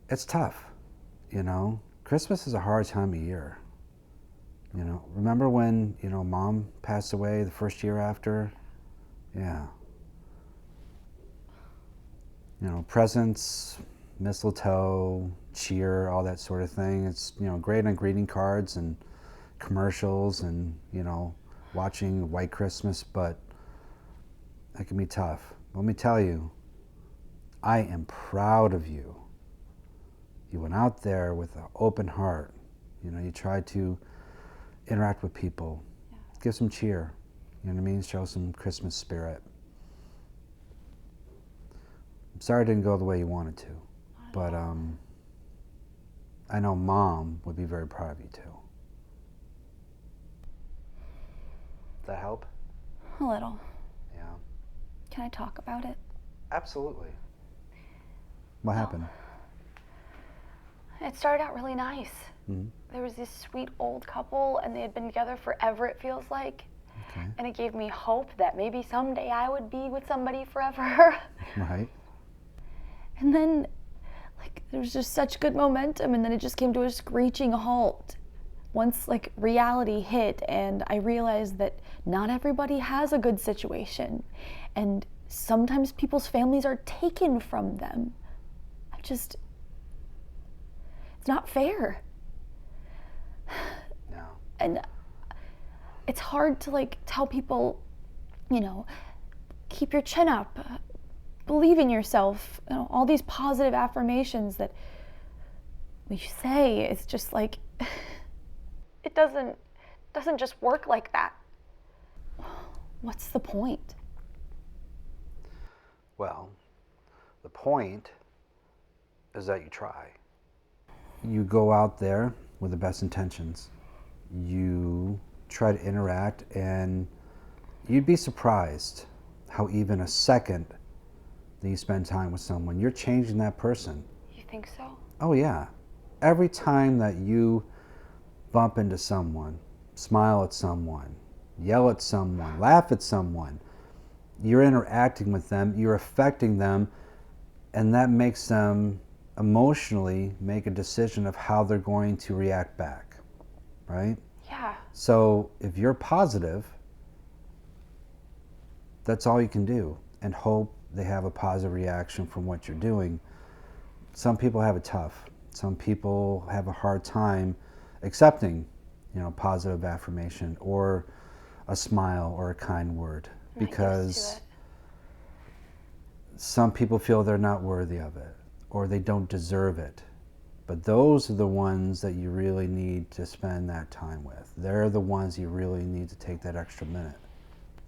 It's tough, you know. Christmas is a hard time of year. You know, remember when, you know, Mom passed away the first year after? Yeah. You know, presents, mistletoe, cheer, all that sort of thing. It's, you know, great on greeting cards and commercials and, you know, watching White Christmas, but that can be tough. Let me tell you, I am proud of you. You went out there with an open heart. You know, you tried to interact with people, give some cheer, you know what I mean? Show some Christmas spirit. I'm sorry it didn't go the way you wanted to, but I know Mom would be very proud of you too. Does that help? A little. Yeah. Can I talk about it? Absolutely. What happened? It started out really nice. Mm-hmm. There was this sweet old couple, and they had been together forever, it feels like. Okay. And it gave me hope that maybe someday I would be with somebody forever. Right. And then, like, there was just such good momentum, and then it just came to a screeching halt. Once, like, reality hit, and I realized that not everybody has a good situation. And sometimes people's families are taken from them. It's not fair. No. And it's hard to, like, tell people, you know, keep your chin up, believe in yourself, you know, all these positive affirmations that we say. It's just like, it doesn't just work like that. What's the point? Well, the point is that you try. You go out there with the best intentions. You try to interact, and you'd be surprised how even a second that you spend time with someone, you're changing that person. You think so? Oh yeah. Every time that you bump into someone, smile at someone, yell at someone, laugh at someone, you're interacting with them, you're affecting them, and that makes them emotionally make a decision of how they're going to react back, right? Yeah. So if you're positive, that's all you can do, and hope they have a positive reaction from what you're doing. Some people have it tough. Some people have a hard time accepting, you know, positive affirmation or a smile or a kind word, because some people feel they're not worthy of it or they don't deserve it. But those are the ones that you really need to spend that time with. They're the ones you really need to take that extra minute,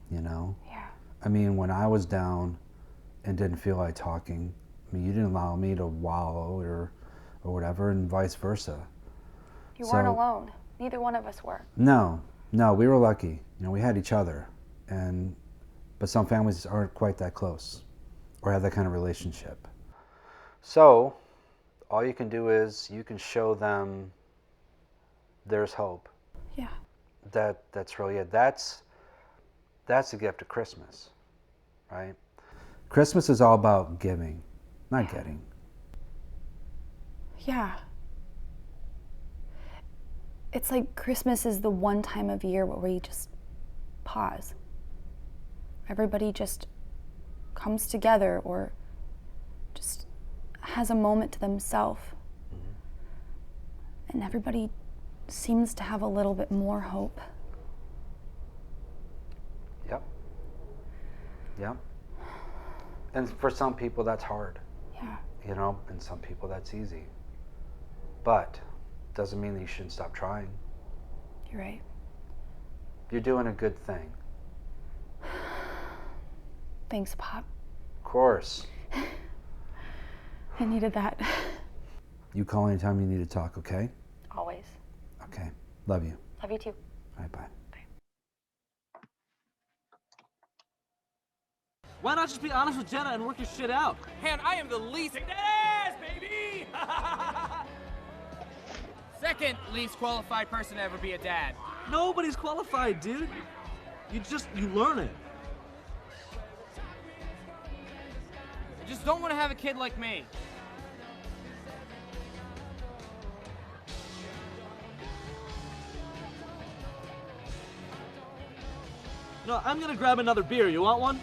you know? Yeah. I mean, when I was down and didn't feel like talking, I mean, you didn't allow me to wallow or whatever, and vice versa. You weren't alone. Neither one of us were. No, we were lucky. You know, we had each other, but some families aren't quite that close or have that kind of relationship. So all you can do is you can show them there's hope. Yeah. That's really it. That's the gift of Christmas, right? Christmas is all about giving, not getting. Yeah. It's like Christmas is the one time of year where we just pause. Everybody just comes together or just has a moment to themselves. Mm-hmm. And everybody seems to have a little bit more hope. Yep. And for some people that's hard. Yeah. You know, and some people that's easy. But doesn't mean that you shouldn't stop trying. You're right. You're doing a good thing. Thanks, Pop. Of course. I needed that. You call anytime you need to talk, okay? Always. Okay. Love you. Love you too. All right, bye. Why not just be honest with Jenna and work your shit out? Man, I am the least ass, baby! Second least qualified person to ever be a dad. Nobody's qualified, dude. You learn it. I just don't want to have a kid like me. No, I'm gonna grab another beer. You want one?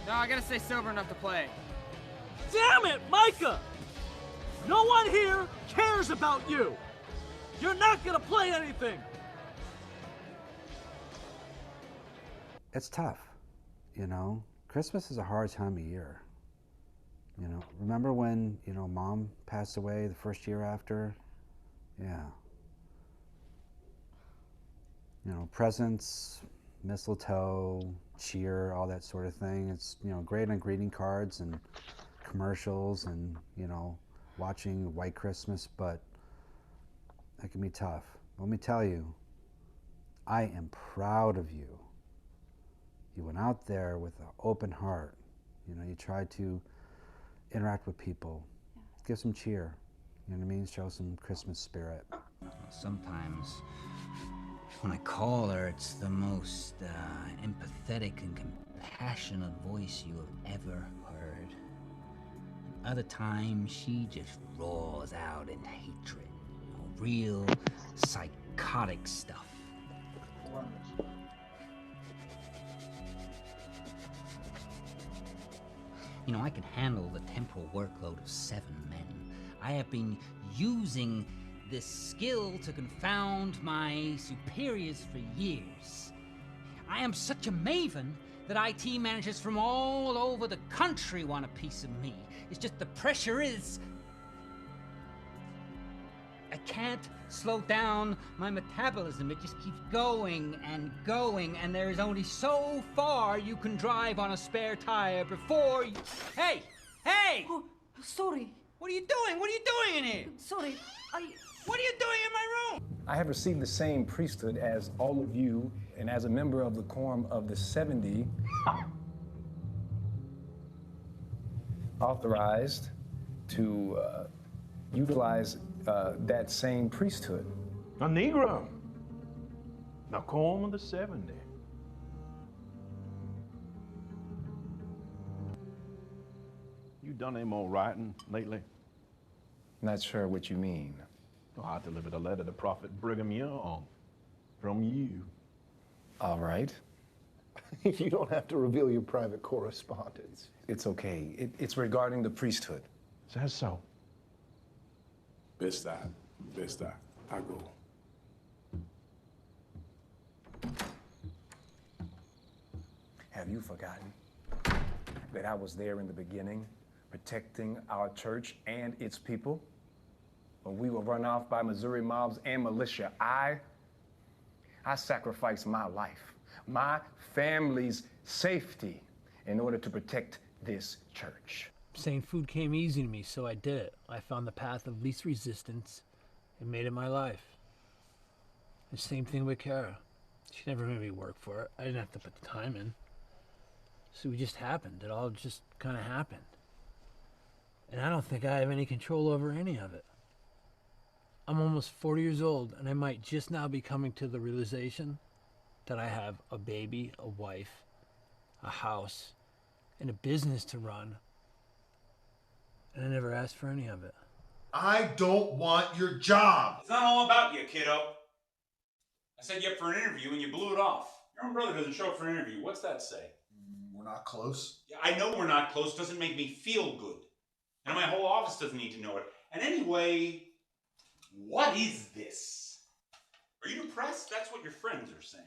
No, I gotta stay sober enough to play. Damn it, Micah! No one here cares about you. You're not gonna play anything. It's tough, you know. Christmas is a hard time of year. You know, remember when, you know, Mom passed away the first year after? Yeah. You know, presents, mistletoe, cheer, all that sort of thing. It's, you know, great on greeting cards and commercials and, you know, watching White Christmas, but that can be tough. Let me tell you, I am proud of you. You went out there with an open heart. You know, you tried to interact with people, give some cheer, you know what I mean? Show some Christmas spirit. Sometimes when I call her, it's the most empathetic and compassionate voice you have ever heard. Other times, she just roars out in hatred, you know, real psychotic stuff. You know, I can handle the temporal workload of 7 men. I have been using this skill to confound my superiors for years. I am such a maven that IT managers from all over the country want a piece of me. It's just the pressure is... I can't slow down my metabolism. It just keeps going, and there is only so far you can drive on a spare tire before you... Hey! Hey! Oh, sorry. What are you doing? What are you doing in here? Sorry, What are you doing in my room? I have received the same priesthood as all of you, and as a member of the quorum of the 70, authorized to utilize that same priesthood. A Negro. The quorum of the 70. You done any more writing lately? Not sure what you mean. Oh, I delivered a letter to Prophet Brigham Young from you. All right. You don't have to reveal your private correspondence. It's okay. It's regarding the priesthood. Says so. Best I go. Have you forgotten that I was there in the beginning, protecting our church and its people? When we were run off by Missouri mobs and militia, I sacrificed my life, my family's safety, in order to protect this church. Saying food came easy to me, so I did it. I found the path of least resistance and made it my life. The same thing with Kara. She never made me work for it. I didn't have to put the time in. So it just happened. It all just kind of happened. And I don't think I have any control over any of it. I'm almost 40 years old, and I might just now be coming to the realization that I have a baby, a wife, a house, and a business to run. And I never asked for any of it. I don't want your job. It's not all about you, kiddo. I set you up for an interview and you blew it off. Your own brother doesn't show up for an interview. What's that say? We're not close. Yeah, I know we're not close. Doesn't make me feel good. And my whole office doesn't need to know it. And anyway, what is this? Are you depressed? That's what your friends are saying.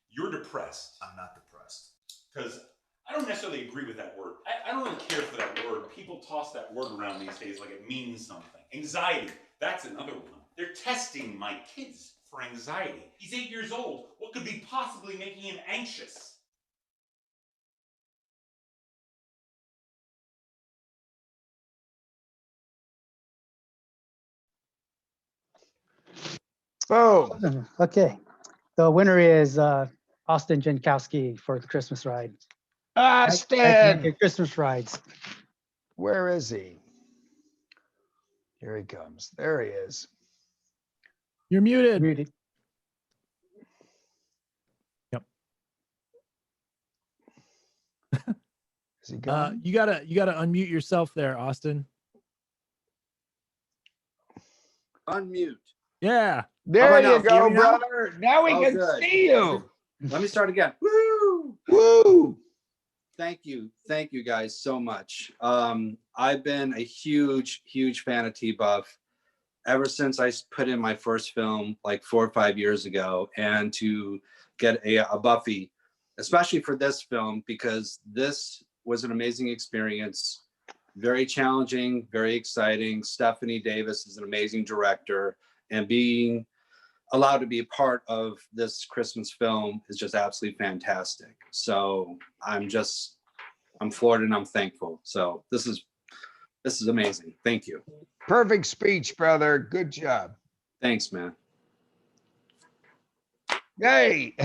You're depressed. I'm not depressed. Because I don't necessarily agree with that word. I don't really care for that word. People toss that word around these days like it means something. Anxiety, that's another one. They're testing my kids for anxiety. He's 8 years old. What could be possibly making him anxious? Oh, Okay. The winner is Austin Janowsky for the Christmas ride. Austin! Your Christmas rides. Where is he? Here he comes. There he is. You're muted. Muted. Yep. Is he gone? You gotta unmute yourself there, Austin. Unmute. Yeah. There How you about now? Can you go, hear me now? brother. Now we Oh, can good. see you. Let me start again. Woo! Woo! Thank you guys so much. I've been a huge fan of TBUFF ever since I put in my first film like 4 or 5 years ago, and to get a Buffy, especially for this film, because this was an amazing experience, very challenging, very exciting. Stephanie Davis is an amazing director, and being allowed to be a part of this Christmas film is just absolutely fantastic. So I'm floored and I'm thankful. So this is amazing. Thank you. Perfect speech, brother. Good job. Thanks, man. Yay.